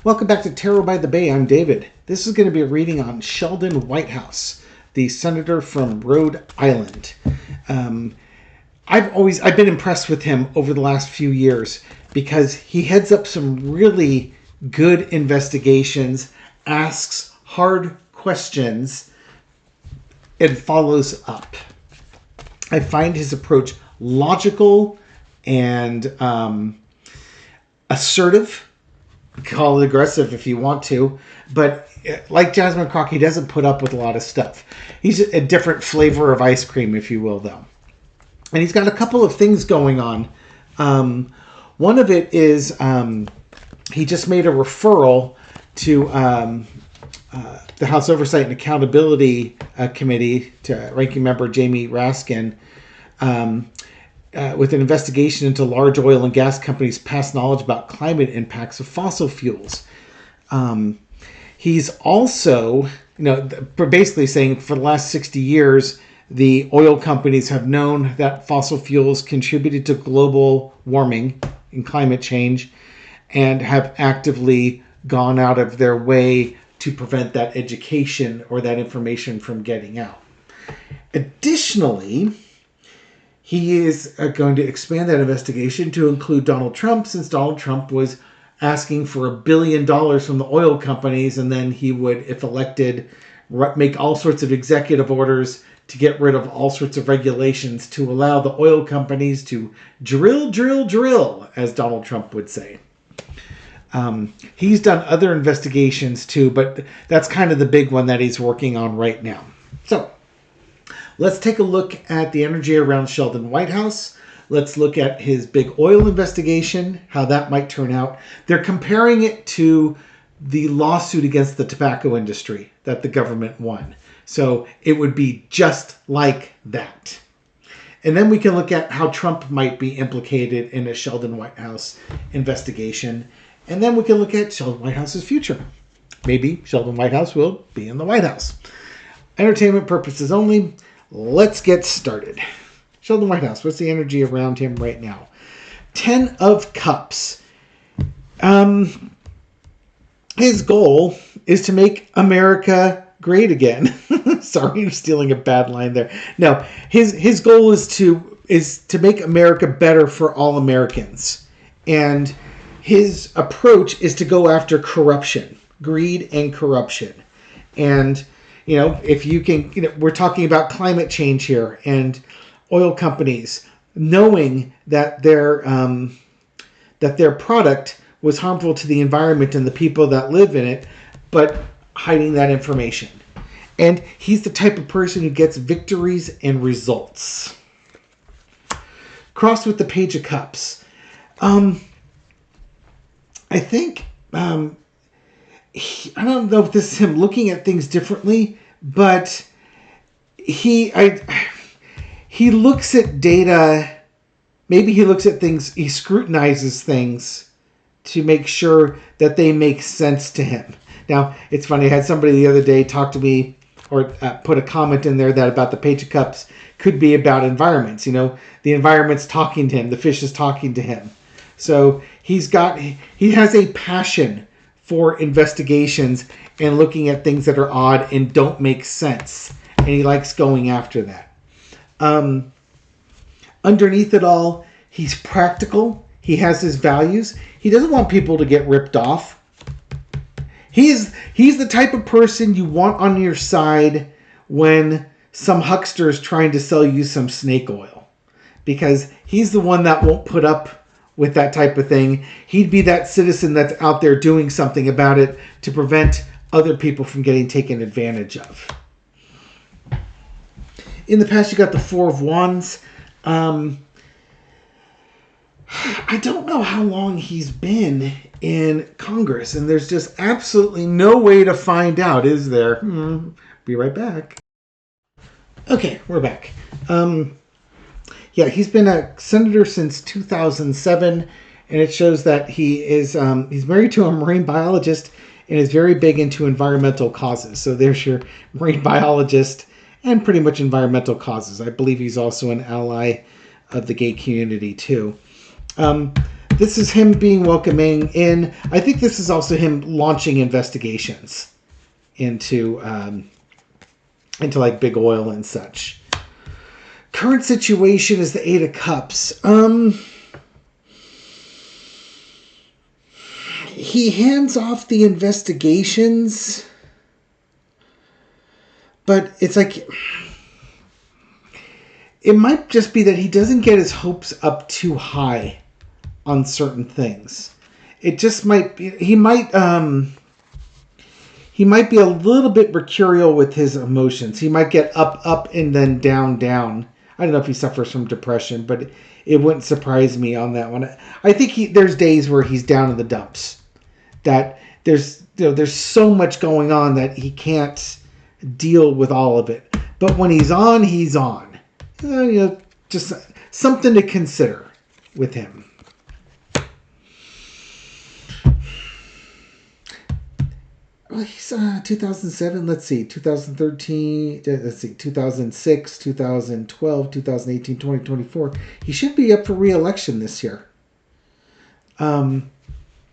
Welcome back to Tarot by the Bay. I'm David. This is going to be a reading on Sheldon Whitehouse, the senator from Rhode Island. I've been impressed with him over the last few years because he heads up some really good investigations, asks hard questions, and follows up. I find his approach logical and assertive. Call it aggressive if you want to, but like Jasmine Crock, he doesn't put up with a lot of stuff. He's a different flavor of ice cream, if you will, though. And he's got a couple of things going on. One of it is he just made a referral to the House Oversight and Accountability Committee to Ranking Member Jamie Raskin with an investigation into large oil and gas companies' past knowledge about climate impacts of fossil fuels. He's also, basically saying for the last 60 years, the oil companies have known that fossil fuels contributed to global warming and climate change and have actively gone out of their way to prevent that education or that information from getting out. Additionally, he is going to expand that investigation to include Donald Trump, since Donald Trump was asking for $1 billion from the oil companies, and then he would, if elected, make all sorts of executive orders to get rid of all sorts of regulations to allow the oil companies to drill, as Donald Trump would say. He's done other investigations too, but that's kind of the big one that he's working on right now. So let's take a look at the energy around Sheldon Whitehouse. Let's look at his big oil investigation, how that might turn out. They're comparing it to the lawsuit against the tobacco industry that the government won. So it would be just like that. And then we can look at how Trump might be implicated in a Sheldon Whitehouse investigation. And then we can look at Sheldon Whitehouse's future. Maybe Sheldon Whitehouse will be in the White House. Entertainment purposes only. Let's get started. Sheldon Whitehouse, what's the energy around him right now? 10 of Cups. His goal is to make America great again. Sorry, I'm stealing a bad line there. No, his goal is to make America better for all Americans. And his approach is to go after corruption, greed and corruption. And if you can, we're talking about climate change here and oil companies knowing that their product was harmful to the environment and the people that live in it, but hiding that information. And he's the type of person who gets victories and results. Crossed with the Page of Cups. I think, I don't know if this is him looking at things differently, but he looks at data, maybe he looks at things, he scrutinizes things to make sure that they make sense to him. Now, it's funny, I had somebody the other day talk to me or put a comment in there that about the Page of Cups could be about environments. The environment's talking to him, the fish is talking to him. So he has a passion for investigations and looking at things that are odd and don't make sense. And he likes going after that. Underneath it all, he's practical. He has his values. He doesn't want people to get ripped off. He's the type of person you want on your side when some huckster is trying to sell you some snake oil. Because he's the one that won't put up with that type of thing. He'd be that citizen that's out there doing something about it to prevent other people from getting taken advantage of. In the past, you got the Four of Wands. I don't know how long he's been in Congress, and there's just absolutely no way to find out, is there? Be right back. Okay, we're back. Yeah, he's been a senator since 2007, and it shows that he's married to a marine biologist and is very big into environmental causes. So there's your marine biologist and pretty much environmental causes. I believe he's also an ally of the gay community too. this is him being welcoming in. I think this is also him launching investigations into like big oil and such. Current situation is the Eight of Cups. He hands off the investigations, but it's like it might just be that he doesn't get his hopes up too high on certain things. It just might be he might be a little bit mercurial with his emotions. He might get up and then down. I don't know if he suffers from depression, but it wouldn't surprise me on that one. I think there's days where he's down in the dumps. That there's so much going on that he can't deal with all of it. But when he's on, he's on. Just something to consider with him. Well, he's 2007, let's see, 2013, let's see, 2006, 2012, 2018, 2024. He should be up for re-election this year.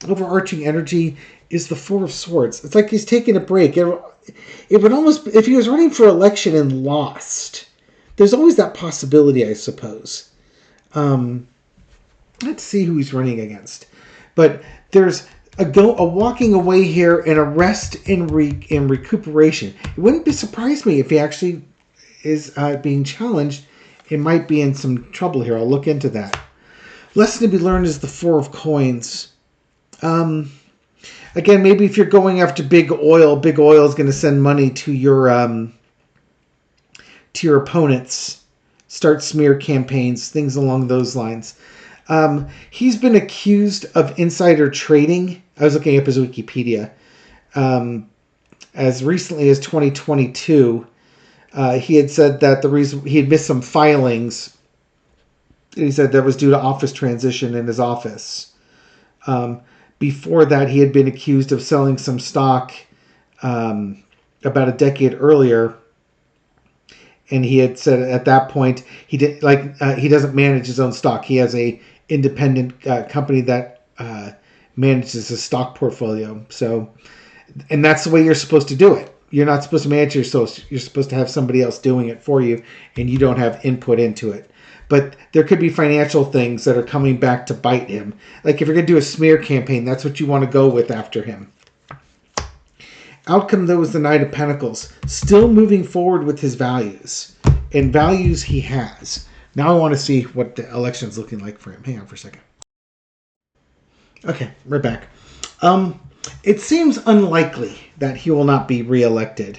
Overarching energy is the Four of Swords. It's like he's taking a break. It would almost, if he was running for election and lost, there's always that possibility, I suppose. Let's see who he's running against. But there's a walking away here and a rest in recuperation. It wouldn't surprise me if he actually is being challenged. It might be in some trouble here. I'll look into that. Lesson to be learned is the Four of Coins. Again, maybe if you're going after big oil is going to send money to your opponents. Start smear campaigns, things along those lines. He's been accused of insider trading. I was looking up his Wikipedia. As recently as 2022, he had said that the reason he had missed some filings, he said that was due to office transition in his office. Before that, he had been accused of selling some stock about a decade earlier. And he had said at that point he doesn't manage his own stock. He has a independent company that manages his stock portfolio. So, and that's the way you're supposed to do it. You're not supposed to manage yourself. You're supposed to have somebody else doing it for you, and you don't have input into it. But there could be financial things that are coming back to bite him. Like if you're going to do a smear campaign, that's what you want to go with after him. Outcome, though, is the Knight of Pentacles. Still moving forward with his values. And values he has. Now I want to see what the election's looking like for him. Hang on for a second. Okay, we're back. It seems unlikely that he will not be reelected.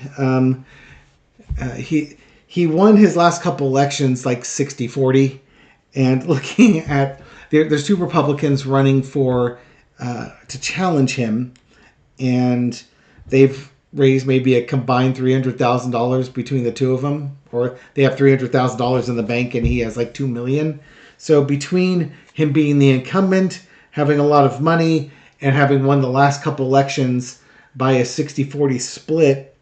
He won his last couple elections like 60-40. And looking at... There's two Republicans running to challenge him. And they've raised maybe a combined $300,000 between the two of them. Or they have $300,000 in the bank and he has like $2 million. So between him being the incumbent, having a lot of money, and having won the last couple elections by a 60-40 split...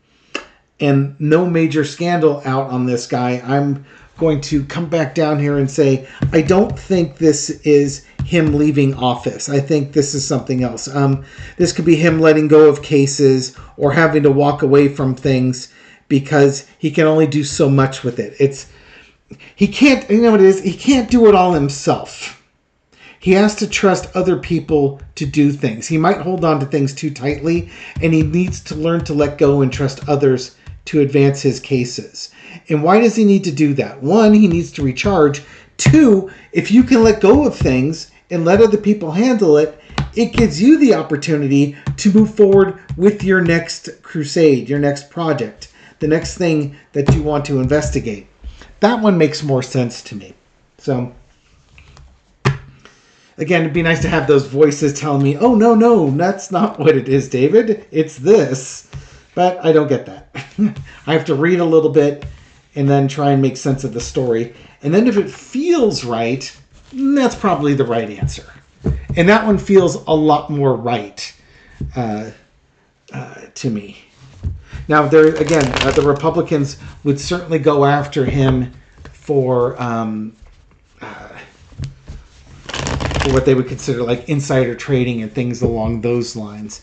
and no major scandal out on this guy, I'm going to come back down here and say, I don't think this is him leaving office. I think this is something else. This could be him letting go of cases or having to walk away from things because he can only do so much with it. He can't, you know what it is? He can't do it all himself. He has to trust other people to do things. He might hold on to things too tightly, and he needs to learn to let go and trust others to advance his cases. And why does he need to do that? One, he needs to recharge. Two, if you can let go of things and let other people handle it, it gives you the opportunity to move forward with your next crusade, your next project, the next thing that you want to investigate. That one makes more sense to me. So, again, it'd be nice to have those voices telling me, oh, no, that's not what it is, David. It's this. But I don't get that. I have to read a little bit and then try and make sense of the story. And then if it feels right, that's probably the right answer. And that one feels a lot more right to me. Now, the Republicans would certainly go after him for for what they would consider like insider trading and things along those lines.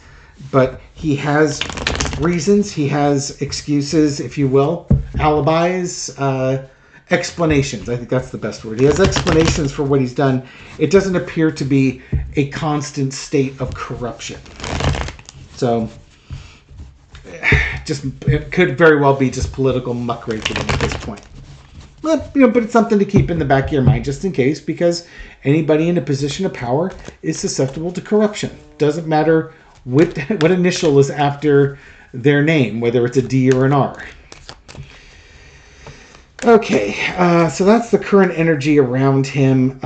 But he has reasons, he has excuses, if you will, alibis, explanations. I think that's the best word. He has explanations for what he's done. It doesn't appear to be a constant state of corruption. So it could very well be just political muckraking at this point. But it's something to keep in the back of your mind just in case, because anybody in a position of power is susceptible to corruption. Doesn't matter what initial is after their name, whether it's a D or an R. Okay, so that's the current energy around him.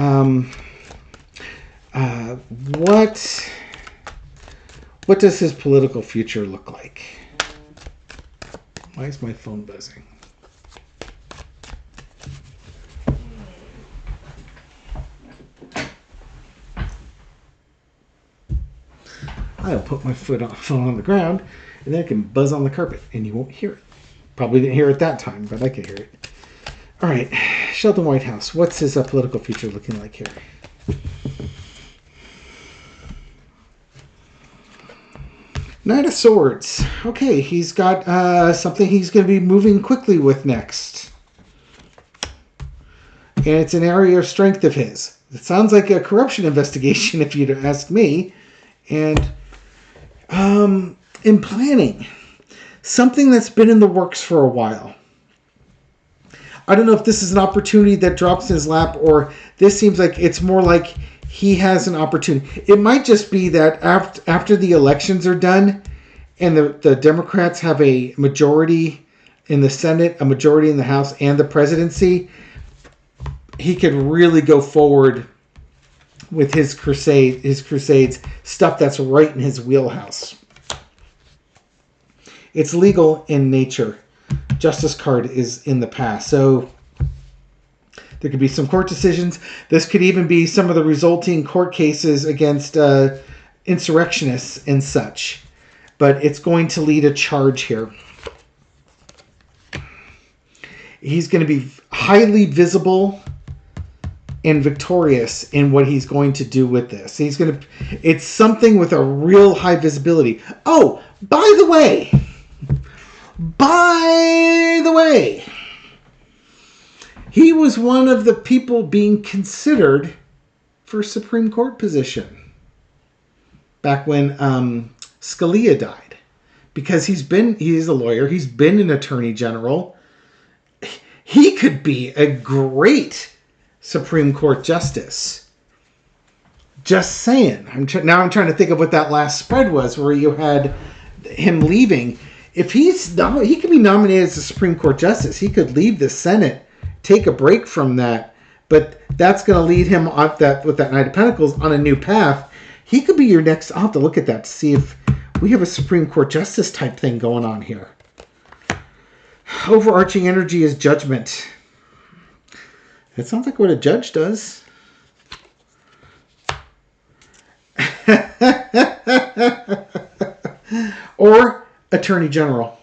What does his political future look like? Why is my phone buzzing? I'll put my phone on the ground, and then it can buzz on the carpet, and you won't hear it. Probably didn't hear it that time, but I can hear it. All right, Sheldon Whitehouse. What's his political future looking like here? Knight of Swords. Okay, he's got something he's going to be moving quickly with next. And it's an area of strength of his. It sounds like a corruption investigation, if you'd ask me. And in planning, something that's been in the works for a while. I don't know if this is an opportunity that drops in his lap, or this seems like it's more like he has an opportunity. It might just be that after the elections are done and the Democrats have a majority in the Senate, a majority in the House, and the presidency, he could really go forward with his crusades, stuff that's right in his wheelhouse. It's legal in nature. Justice card is in the past. So there could be some court decisions. This could even be some of the resulting court cases against insurrectionists and such. But it's going to lead a charge here. He's going to be highly visible and victorious in what he's going to do with this. It's something with a real high visibility. Oh, by the way, he was one of the people being considered for Supreme Court position back when Scalia died, because he is a lawyer. He's been an attorney general. He could be a great Supreme Court justice. Just saying. Now I'm trying to think of what that last spread was, where you had him leaving. If he could be nominated as a Supreme Court justice, he could leave the Senate, take a break from that, but that's going to lead him on with that Knight of Pentacles on a new path. He could be your next. I'll have to look at that to see if we have a Supreme Court justice type thing going on here. Overarching energy is judgment. It sounds like what a judge does. Or Attorney General.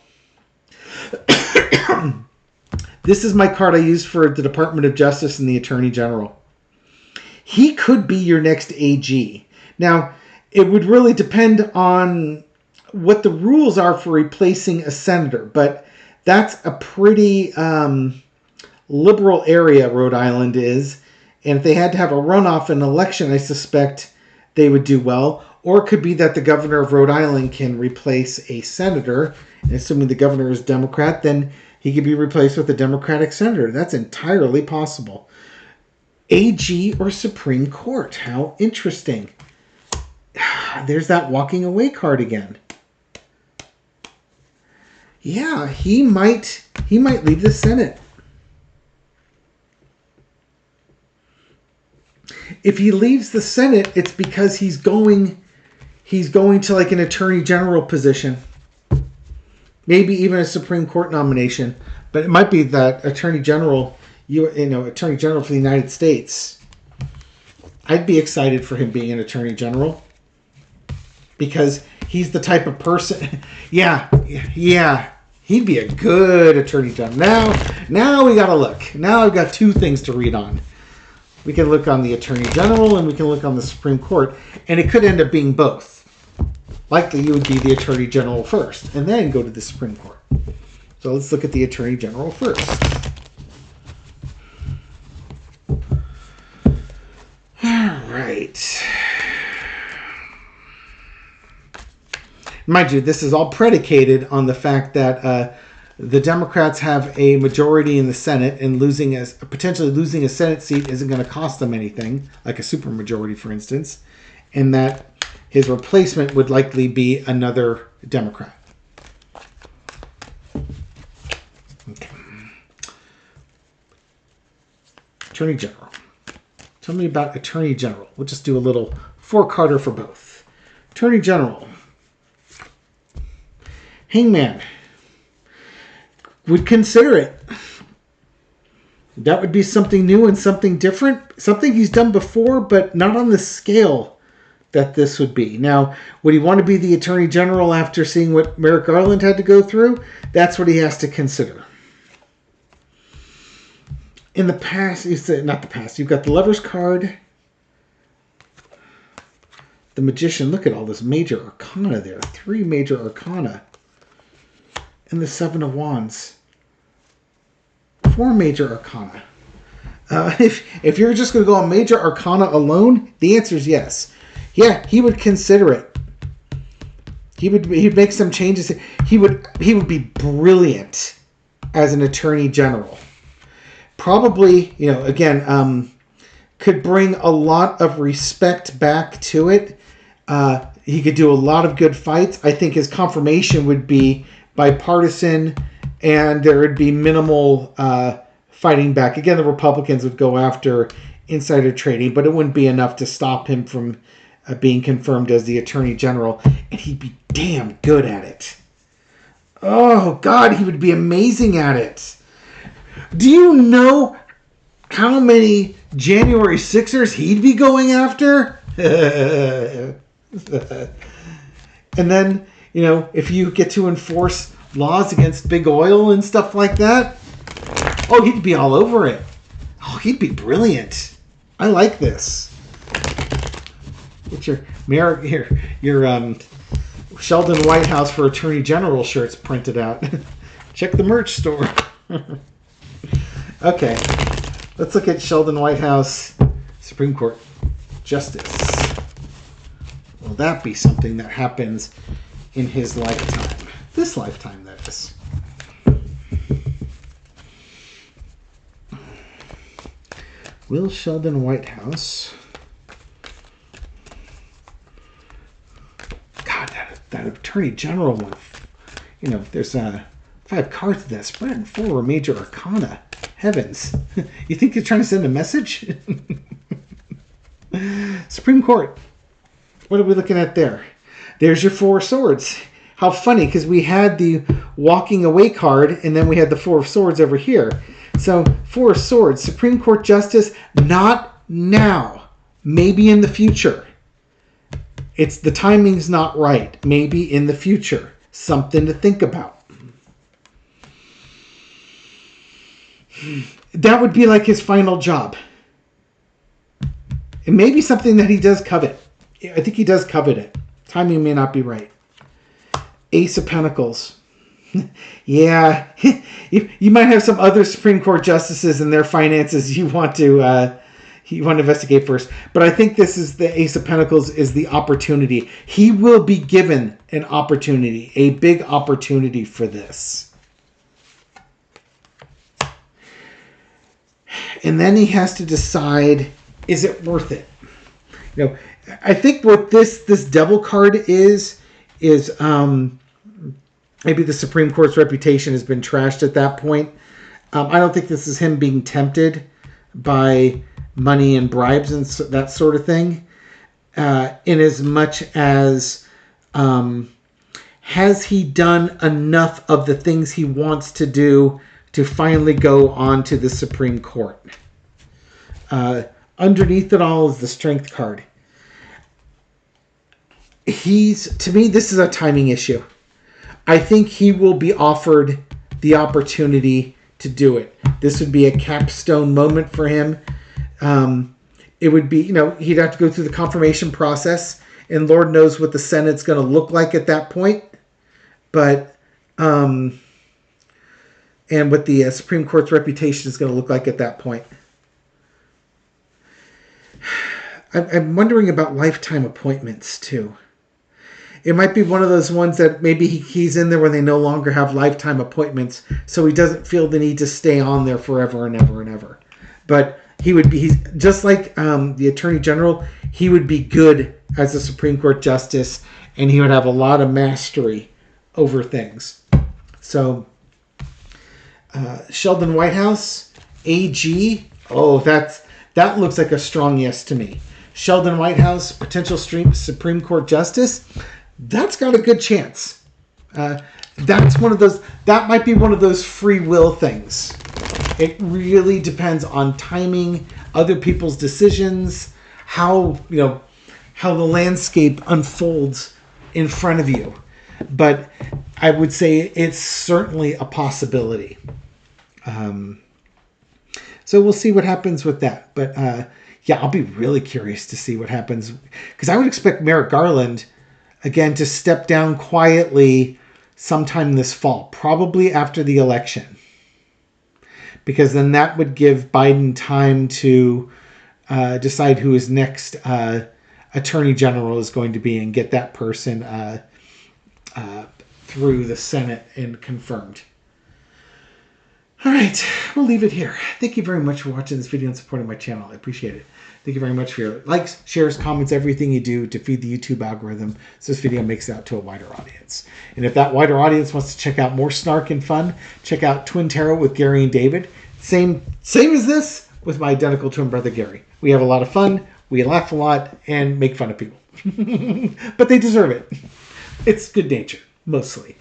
This is my card I use for the Department of Justice and the Attorney General. He could be your next AG. Now, it would really depend on what the rules are for replacing a senator, but that's a pretty liberal area, Rhode Island is. And if they had to have a runoff in an election, I suspect they would do well. Or it could be that the governor of Rhode Island can replace a senator. And assuming the governor is Democrat, then he could be replaced with a Democratic senator. That's entirely possible. AG or Supreme Court. How interesting. There's that walking away card again. Yeah, he might leave the Senate. If he leaves the Senate, it's because he's going to like an Attorney General position. Maybe even a Supreme Court nomination. But it might be that Attorney General, Attorney General for the United States. I'd be excited for him being an Attorney General. Because he's the type of person. Yeah. He'd be a good Attorney General. Now we got to look. Now I've got two things to read on. We can look on the Attorney General and we can look on the Supreme Court, and it could end up being both. Likely you would be the Attorney General first and then go to the Supreme Court. So let's look at the Attorney General first. All right. Mind you, this is all predicated on the fact that the Democrats have a majority in the Senate, and potentially losing a Senate seat isn't going to cost them anything, like a supermajority, for instance, and that his replacement would likely be another Democrat. Okay. Attorney General. Tell me about Attorney General. We'll just do a little four-carder for both. Attorney General. Hangman. Would consider it. That would be something new and something different. Something he's done before, but not on the scale that this would be. Now, would he want to be the Attorney General after seeing what Merrick Garland had to go through? That's what he has to consider. In the past, not the past, you've got the Lover's card, the Magician. Look at all this major arcana there. 3 major arcana. And the 7 of Wands. 4 major arcana. If you're just going to go on major arcana alone, the answer is yes. Yeah, he would consider it. He'd make some changes. He would be brilliant as an Attorney General. Probably, again, could bring a lot of respect back to it. He could do a lot of good fights. I think his confirmation would be bipartisan, and there would be minimal fighting back. Again, the Republicans would go after insider trading, but it wouldn't be enough to stop him from being confirmed as the Attorney General, and he'd be damn good at it. Oh, God, he would be amazing at it. Do you know how many January 6ers he'd be going after? And then, if you get to enforce laws against big oil and stuff like that, oh, he'd be all over it. Oh, he'd be brilliant. I like this. Get your Sheldon Whitehouse for Attorney General shirts printed out. Check the merch store. Okay, let's look at Sheldon Whitehouse, Supreme Court Justice. Will that be something that happens in his lifetime? This lifetime, that is. Will Sheldon Whitehouse... God, that Attorney General one. There's 5 cards to that spread and 4 major arcana. Heavens. You think you're trying to send a message? Supreme Court. What are we looking at there? There's your 4 swords. How funny, because we had the walking away card, and then we had the 4 of swords over here. So, 4 of swords. Supreme Court Justice, not now. Maybe in the future. The timing's not right. Maybe in the future. Something to think about. That would be like his final job. It may be something that he does covet. I think he does covet it. Timing may not be right. Ace of Pentacles. Yeah. You might have some other Supreme Court justices and their finances you want to investigate first. But I think this is the Ace of Pentacles is the opportunity. He will be given an opportunity, a big opportunity for this. And then he has to decide, is it worth it? I think what this devil card is maybe the Supreme Court's reputation has been trashed at that point. I don't think this is him being tempted by money and bribes and that sort of thing. In as much as has he done enough of the things he wants to do to finally go on to the Supreme Court? Underneath it all is the Strength card. To me, this is a timing issue. I think he will be offered the opportunity to do it. This would be a capstone moment for him. It would be, he'd have to go through the confirmation process, and Lord knows what the Senate's going to look like at that point. But, and what the Supreme Court's reputation is going to look like at that point. I'm wondering about lifetime appointments, too. It might be one of those ones that maybe he's in there when they no longer have lifetime appointments, so he doesn't feel the need to stay on there forever and ever and ever. But he's just like the Attorney General, he would be good as a Supreme Court Justice, and he would have a lot of mastery over things. So, Sheldon Whitehouse AG, that looks like a strong yes to me. Sheldon Whitehouse, potential Supreme Court Justice, that's got a good chance. That's one of those. That might be one of those free will things. It really depends on timing, other people's decisions, how the landscape unfolds in front of you. But I would say it's certainly a possibility. So we'll see what happens with that. But I'll be really curious to see what happens, because I would expect Merrick Garland again to step down quietly sometime this fall, probably after the election, because then that would give Biden time to decide who his next Attorney General is going to be and get that person through the Senate and confirmed. All right, we'll leave it here. Thank you very much for watching this video and supporting my channel. I appreciate it. Thank you very much for your likes, shares, comments, everything you do to feed the YouTube algorithm so this video makes it out to a wider audience. And if that wider audience wants to check out more snark and fun, check out Twin Tarot with Gary and David. Same as this with my identical twin brother Gary. We have a lot of fun, we laugh a lot, and make fun of people. But they deserve it. It's good nature, mostly.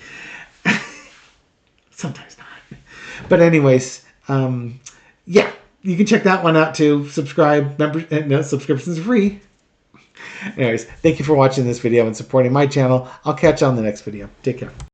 Sometimes not. But anyways, you can check that one out too. Subscribe. Subscriptions are free. Anyways, thank you for watching this video and supporting my channel. I'll catch you on the next video. Take care.